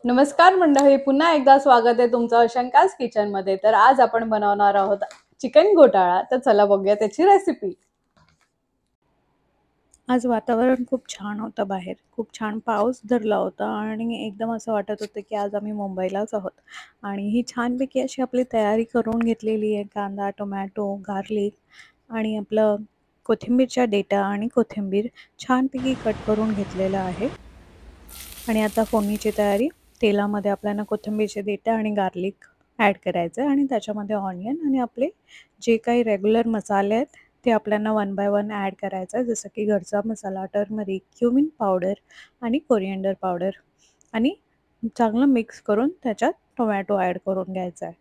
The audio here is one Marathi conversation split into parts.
नमस्कार मंडळी, पुन्हा एकदा स्वागत आहे तुमचं अशंकास किचन मध्ये। तर आज आपण बनवणार आहोत चिकन घोटाळा। तर चला बघूया त्याची रेसिपी। आज वातावरण खूप छान होतं, बाहेर खूप छान पाऊस धरला होता आणि एकदम असं वाटत होतं की आज आम्ही मुंबईलाच आहोत। आणि ही छानपैकी अशी आपली तयारी करून घेतलेली आहे। कांदा, टोमॅटो, गार्लिक आणि आपलं कोथिंबीरच्या देठा आणि कोथिंबीर छानपैकी कट करून घेतलेलं आहे। आणि आता फोडणीची तयारी। तेलामध्ये आपल्याला कोथिंबीरचे देठा आणि गार्लिक ॲड करायचं आहे आणि त्याच्यामध्ये ऑनियन आणि आपले जे काही रेग्युलर मसाले आहेत ते आपल्याला वन बाय वन ॲड करायचं आहे, जसं की घरचा मसाला, टर्मरिक, क्युमिन पावडर आणि कोरिएंडर पावडर। आणि चांगलं मिक्स करून त्याच्यात टोमॅटो ॲड करून घ्यायचा आहे।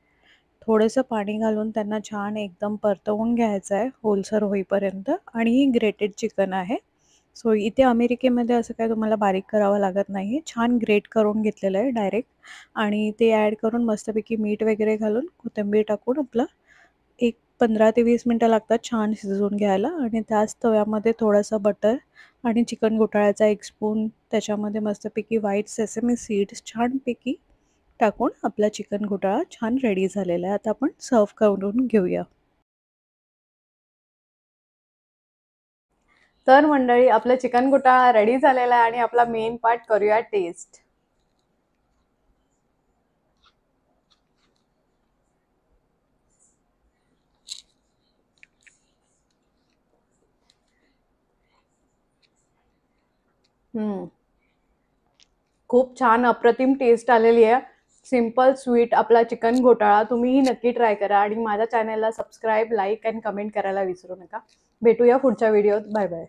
थोडंसं पाणी घालून त्यांना छान एकदम परतवून घ्यायचं आहे ओलसर होईपर्यंत। आणि ही ग्रेटेड चिकन आहे, सो इथे अमेरिकेमध्ये असं काय तुम्हाला बारीक करावं लागत नाही, छान ग्रेट करून घेतलेलं आहे डायरेक्ट। आणि ते ॲड करून मस्तपैकी मीठ वगैरे घालून कोथिंबीर टाकून आपलं एक 15 ते 20 मिनटं लागतात छान शिजवून घ्यायला। आणि त्याच तव्यामध्ये थोडंसं बटर आणि चिकन घोटाळ्याचा 1 स्पून त्याच्यामध्ये मस्तपैकी व्हाईट सेसमी सीड्स छानपैकी टाकून आपला चिकन घोटाळा छान रेडी झालेला आहे। आता आपण सर्व्ह करून घेऊया। तर मंडळी, आपला चिकन घोटाळा रेडी झालेला आहे आणि आपला मेन पार्ट करूया टेस्ट। खूप छान अप्रतिम टेस्ट आलेली आहे। सिंपल स्वीट आपला चिकन घोटाळा तुम्हीही नक्की ट्राय करा आणि माझ्या चॅनलला सबस्क्राइब, लाईक अँड कमेंट करायला विसरू नका। भेटूया पुढच्या व्हिडिओत। Bye bye.